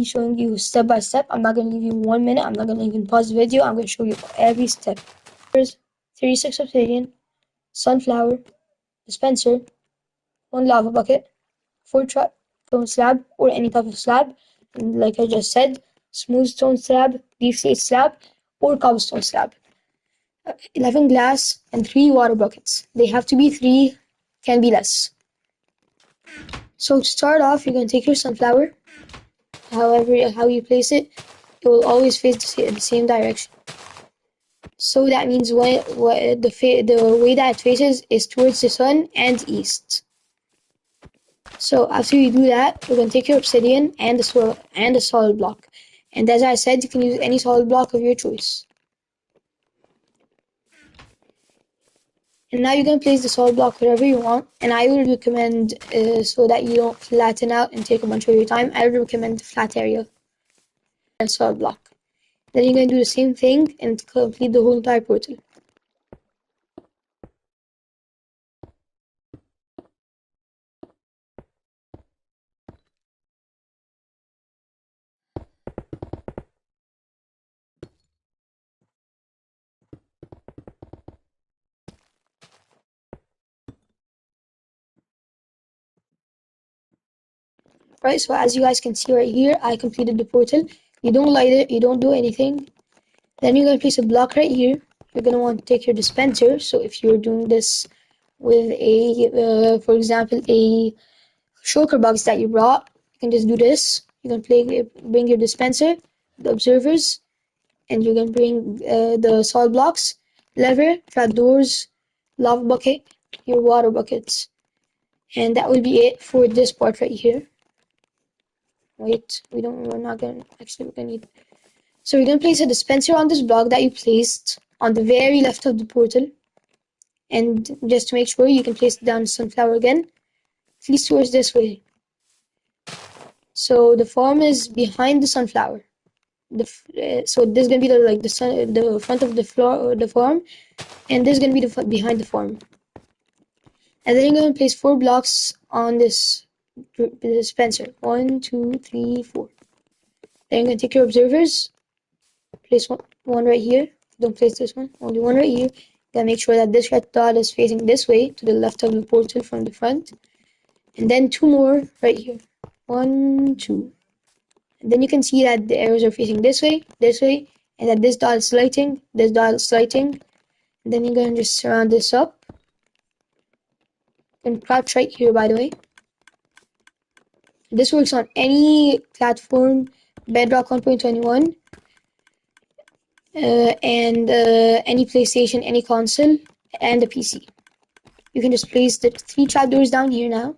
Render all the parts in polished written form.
showing you step by step. I'm not going to give you 1 minute. I'm not going to even pause the video. I'm going to show you every step. There's 36 obsidian, sunflower, dispenser, 1 lava bucket, 4 stone slab or any type of slab. And like I just said, smooth stone slab, deep slate slab, or cobblestone slab. 11 glass and 3 water buckets. They have to be 3, can be less. So to start off, you're going to take your sunflower. However, how you place it, it will always face the same direction. So that means the way that it faces is towards the sun and east. So after you do that, you're going to take your obsidian and the solid block. And as I said, you can use any solid block of your choice. And now you're going to place the solid block wherever you want. And I would recommend, so that you don't flatten out and take a bunch of your time, I would recommend the flat area and solid block. Then you're going to do the same thing and complete the whole entire portal. Right, so as you guys can see right here, I completed the portal. You don't light it, you don't do anything. Then you're going to place a block right here. You're going to want to take your dispenser. So if you're doing this with a, for example, a shulker box that you brought, you can just do this. You're going to bring your dispenser, the observers, and you're going to bring the solid blocks, lever, trapdoors, lava bucket, your water buckets. And that will be it for this part right here. Wait, we're not gonna need. So we're gonna place a dispenser on this block that you placed on the very left of the portal. And just to make sure, you can place down the sunflower again. Please towards this way. So the farm is behind the sunflower. So this is gonna be the front of the farm, and this is gonna be behind the farm. And then you're gonna place 4 blocks on this dispenser. 1, 2, 3, 4. Then you're gonna take your observers. Place one right here. Don't place this one. Only one right here. You gotta make sure that this red dot is facing this way to the left of the portal from the front. And then 2 more right here. 1, 2. And then you can see that the arrows are facing this way, and that this dot is lighting, this dot is lighting. And then you're gonna just surround this up. And crouch right here, by the way. This works on any platform, bedrock 1.21. And any PlayStation, any console, and a PC. You can just place the 3 trapdoors down here now.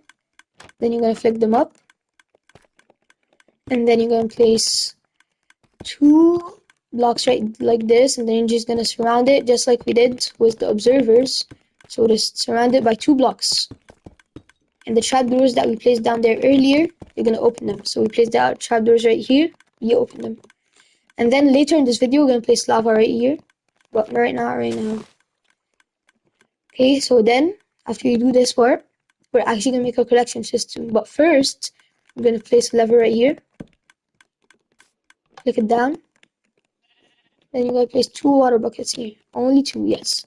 Then you're going to flick them up. And then you're going to place 2 blocks right like this. And then you're just going to surround it just like we did with the observers. So just surround it by 2 blocks. And the trapdoors that we placed down there earlier, you're going to open them. So we placed the trapdoors right here. You open them. And then later in this video, we're going to place lava right here. But right now. Okay, so then, after you do this part, we're actually going to make a collection system. But first, we're going to place a lever right here. Click it down. Then you're going to place 2 water buckets here. Only 2, yes.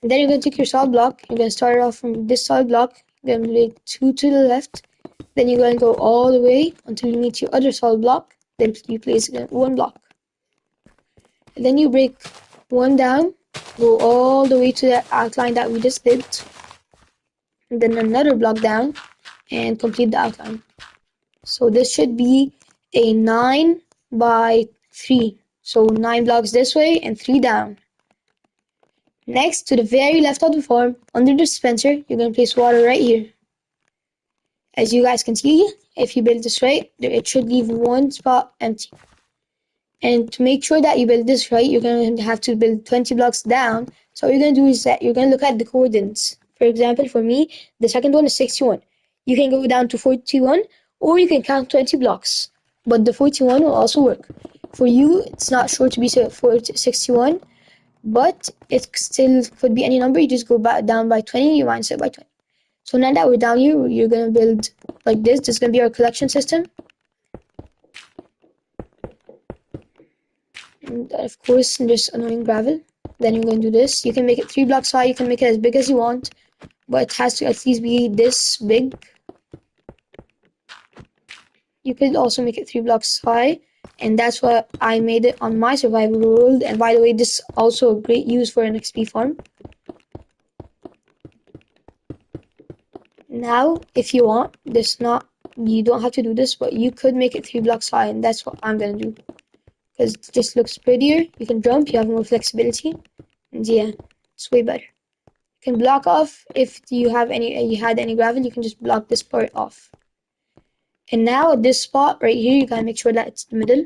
And then you're going to take your solid block. You're going to start off from this solid block. You're going to lay 2 to the left. Then you're going to go all the way until you meet your other solid block. Then you place 1 block. And then you break 1 down, go all the way to that outline that we just did. And then another block down and complete the outline. So this should be a 9 by 3. So 9 blocks this way and 3 down. Next, to the very left of the farm, under the dispenser, you're going to place water right here. As you guys can see, if you build this right, it should leave 1 spot empty. And to make sure that you build this right, you're going to have to build 20 blocks down. So what you're going to do is that you're going to look at the coordinates. For example, for me, the second one is 61. You can go down to 41, or you can count 20 blocks. But the 41 will also work. For you, it's not sure to be 61, but it still could be any number. You just go down by 20, you minus it by 20. So now that we're down here, you're going to build like this. This is going to be our collection system. And of course, there's annoying gravel. Then you're going to do this. You can make it 3 blocks high. You can make it as big as you want, but it has to at least be this big. You could also make it 3 blocks high, and that's what I made it on my survival world. And by the way, this is also a great use for an XP farm. Now, if you want, you don't have to do this, but you could make it 3 blocks high, and that's what I'm gonna do. Because it just looks prettier. You can jump, you have more flexibility, and yeah, it's way better. You can block off if you had any gravel, you can just block this part off. And now at this spot right here, you gotta make sure that it's the middle.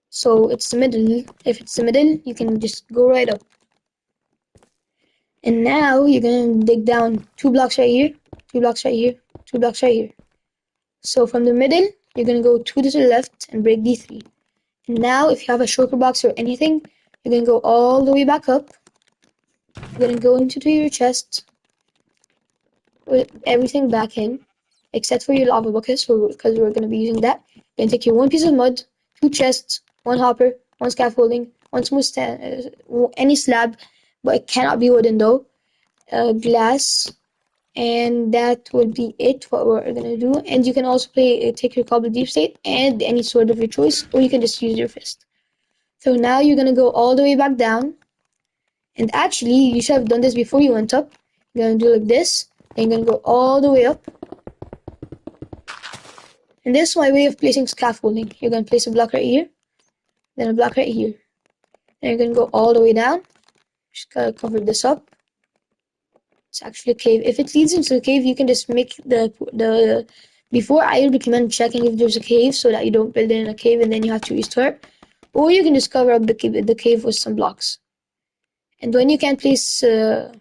So it's the middle. If it's the middle, you can just go right up. And now you're gonna dig down 2 blocks right here, 2 blocks right here, 2 blocks right here. So from the middle, you're gonna go 2 to the left and break D3. And now if you have a shulker box or anything, you're gonna go all the way back up. You're gonna go into your chest with everything back in, except for your lava buckets, because we're gonna be using that. You're gonna take your 1 piece of mud, 2 chests, 1 hopper, 1 scaffolding, 1 smooth any slab, but it cannot be wooden though, glass, and that will be it what we're gonna do. And you can also take your cobble deep state and any sword of your choice, or you can just use your fist. So now you're gonna go all the way back down, and actually you should have done this before you went up. You're gonna do like this, and you're gonna go all the way up. And this is my way of placing scaffolding. You're gonna place a block right here, then a block right here. Then you're gonna go all the way down. Just gotta cover this up. It's actually a cave. If it leads into the cave, you can just make the before I would recommend checking if there's a cave so that you don't build it in a cave and then you have to restart. Or you can just cover up the cave with some blocks. And when you can't place them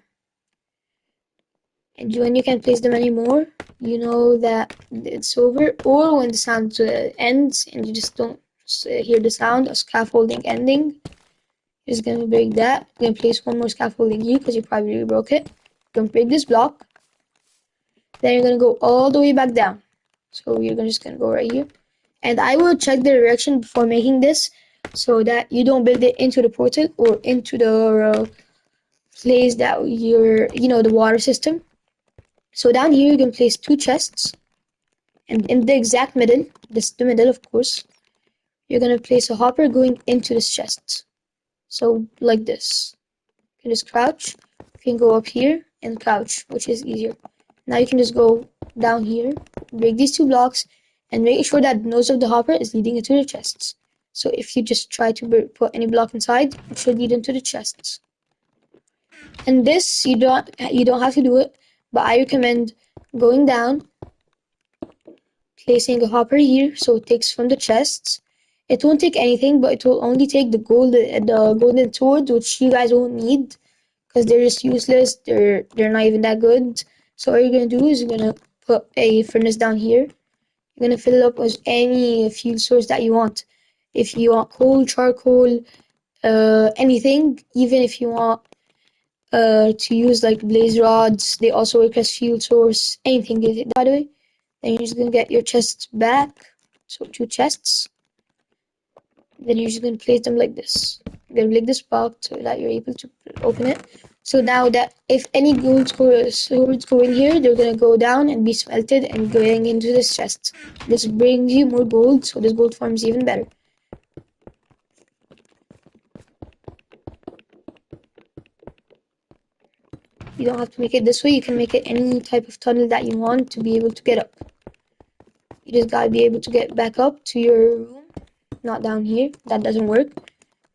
anymore, you know that it's over. Or when the sound ends and you just don't hear the sound of scaffolding ending, you're just gonna break that. You're gonna place 1 more scaffolding here because you probably broke it. You're gonna break this block. Then you're gonna go all the way back down. So you're just gonna go right here. And I will check the direction before making this so that you don't build it into the portal or into the place that the water system. So down here, you're gonna place 2 chests. And in the exact middle, the middle of course, you're gonna place a hopper going into this chest. So like this. You can just crouch. You can go up here and crouch, which is easier. Now you can just go down here, break these 2 blocks, and make sure that the nose of the hopper is leading into the chests. So if you just try to put any block inside, it should lead into the chests. And this, you don't have to do it, but I recommend going down, placing a hopper here, so it takes from the chests. It won't take anything, but it will only take the golden swords, which you guys won't need, because they're just useless. They're not even that good. So what you're gonna do is you're gonna put a furnace down here. You're gonna fill it up with any fuel source that you want. If you want coal, charcoal, anything, even if you want to use like blaze rods, they also work as fuel source. Anything, by the way. Then you're just gonna get your chests back. So 2 chests. Then you're just gonna place them like this. You're gonna break this block so that you're able to open it. So now that if any gold swords go in here, they're gonna go down and be smelted and going into this chest. This brings you more gold, so this gold farm is even better. You don't have to make it this way. You can make it any type of tunnel that you want to be able to get up. You just gotta be able to get back up to your room, not down here. That doesn't work.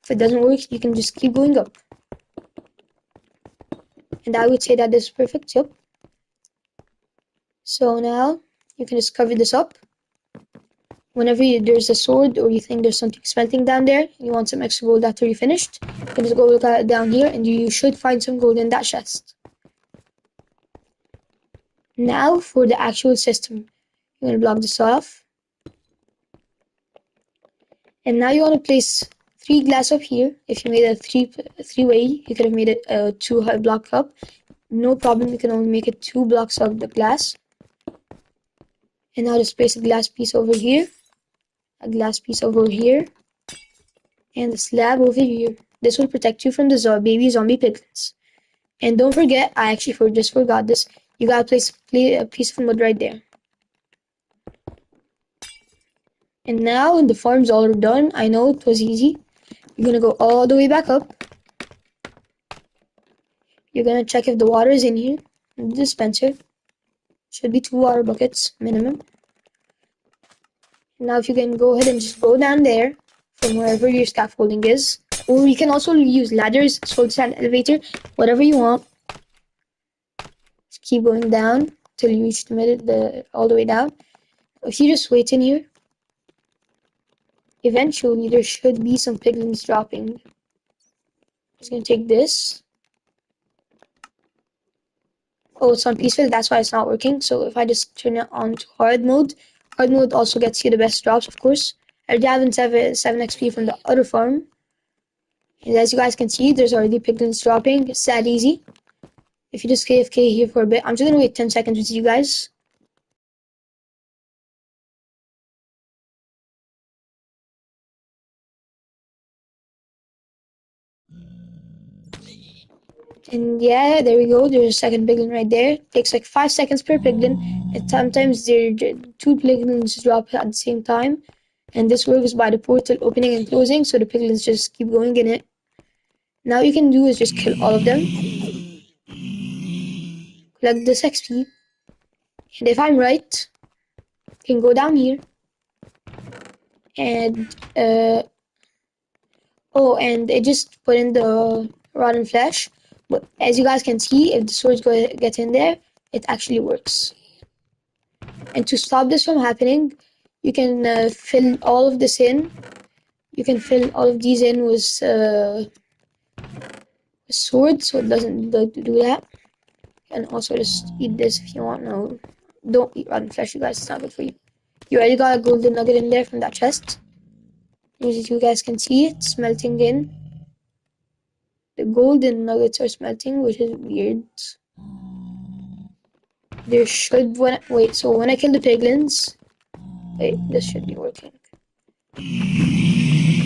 If it doesn't work, you can just keep going up. And I would say that this is perfect. Yep. So now you can just cover this up. Whenever there's a sword or you think there's something smelting down there, you want some extra gold after you finished, you can just go look at it down here and you should find some gold in that chest. Now for the actual system. You're going to block this off. And now you want to place 3 glass up here. If you made a three-way, you could have made it a 2 block up. No problem, you can only make it 2 blocks of the glass. And now just place a glass piece over here. a glass piece over here, and a slab over here. This will protect you from the baby zombie piglins. And don't forget, I actually just forgot this. You gotta place a piece of mud right there. And now the farm's all done. I know it was easy. You're gonna go all the way back up. You're gonna check if the water is in here. In the dispenser. Should be 2 water buckets minimum. Now if you can go ahead and just go down there from wherever your scaffolding is. Or you can also use ladders, soul sand elevator, whatever you want. Just keep going down till you reach all the way down. If you just wait in here, eventually there should be some piglins dropping. Just gonna take this. Oh, it's on peaceful, that's why it's not working. So if I just turn it on to hard mode also gets you the best drops, of course. I already have 7 XP from the other farm. And as you guys can see, there's already piglins dropping. It's that easy. If you just KFK here for a bit, I'm just gonna wait 10 seconds with you guys. And yeah, there we go. There's a second piglin right there. It takes like 5 seconds per piglin. And sometimes 2 piglins drop at the same time. And this works by the portal opening and closing, so the piglins just keep going in it. Now you can do is just kill all of them. Collect this XP. And if I'm right, you can go down here. And and it just put in the rotten flesh. But as you guys can see, if the swords get in there, it actually works. And to stop this from happening, you can fill all of this in. You can fill all of these in with swords, so it doesn't do that. And also just eat this if you want. No, don't eat rotten flesh, you guys. It's not good for you. You already got a golden nugget in there from that chest. As you guys can see, it's melting in. The golden nuggets are smelting, which is weird. There should so when I kill the piglins, this should be working.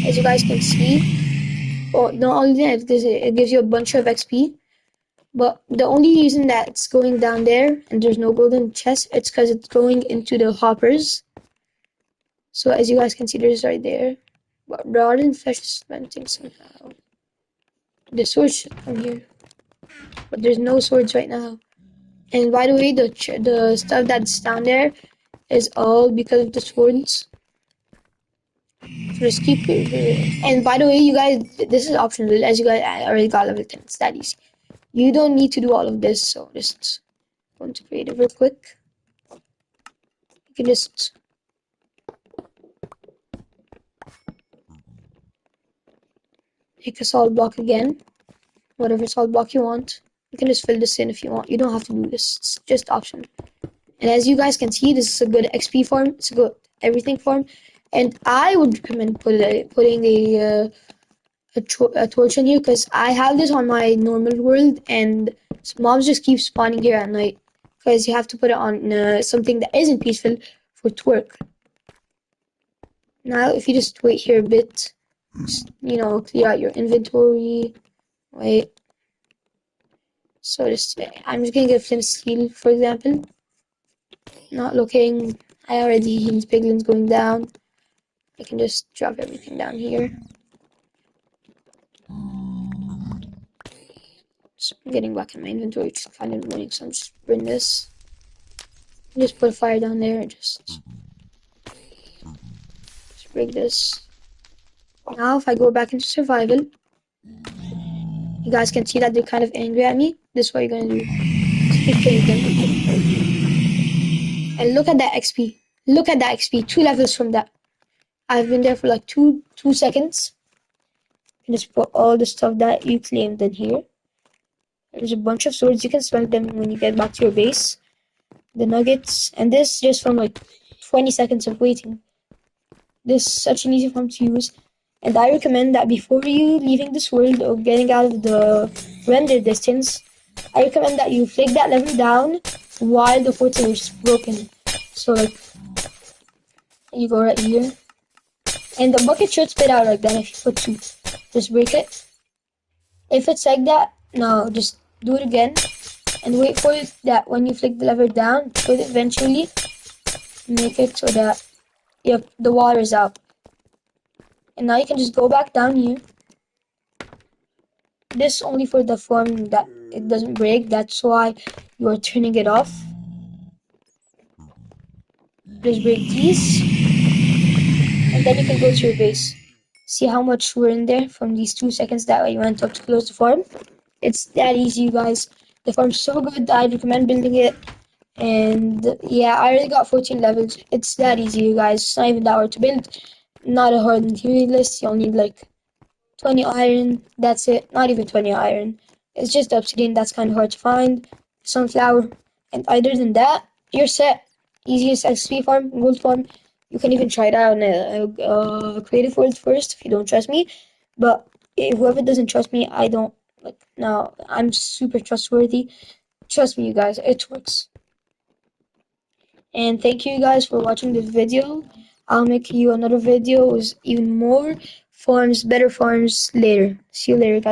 As you guys can see, not only that, it gives you a bunch of XP, but the only reason that it's going down there and there's no golden chest, it's because it's going into the hoppers. So as you guys can see, there's right there. But rotten flesh is melting somehow. The swords should come here, but there's no swords right now. And by the way, the stuff that's down there is all because of the swords. So just keep it. And by the way, you guys, this is optional. As you guys already got level 10, it's that easy. You don't need to do all of this. So just go into creative real quick. You can just pick a solid block again, whatever solid block you want. You can just fill this in if you want. You don't have to do this. It's just optional. And as you guys can see, this is a good XP farm. It's a good everything farm. And I would recommend putting a torch in here, because I have this on my normal world and mobs just keep spawning here at night, because you have to put it on something that isn't peaceful for it to work. Now if you just wait here a bit, just, clear out your inventory. Wait. So I'm just gonna get flint steel, for example. Not looking. I already healed piglins going down. I can just drop everything down here. So I'm getting back in my inventory, which is kind of annoying, so I'm just bring this. Just put a fire down there, just break this. Now if I go back into survival, you guys can see that they're kind of angry at me. This is what you're gonna do. Keep killing them. And look at that XP. Look at that XP. 2 levels from that. I've been there for like two seconds. And just put all the stuff that you claimed in here. There's a bunch of swords. You can smelt them when you get back to your base. The nuggets. And this just from like 20 seconds of waiting. This is such an easy farm to use. And I recommend that before you leaving this world or getting out of the render distance, I recommend that you flick that level down while the portal is broken. So like, you go right here. And the bucket should spit out like that if you put two. Just break it. If it's like that, now just do it again. And wait for it that when you flick the lever down, put it eventually. Make it so that the water is out. And now you can just go back down here. This only for the form that it doesn't break. That's why you are turning it off. Just break these. And then you can go to your base. See how much were in there from these 2 seconds that you went up to close the farm. It's that easy, you guys. The farm's so good that I'd recommend building it. And yeah, I already got 14 levels. It's that easy, you guys. It's not even that hard to build. Not a hard material list. You'll need like 20 iron. That's it. Not even 20 iron. It's just obsidian that's kind of hard to find. Sunflower. And other than that, you're set. Easiest XP farm, gold farm. You can even try it out in a creative world first if you don't trust me. But whoever doesn't trust me, I don't like. No, I'm super trustworthy. Trust me, you guys, it works. And thank you guys for watching this video. I'll make you another video with even more farms, better farms later. See you later, guys.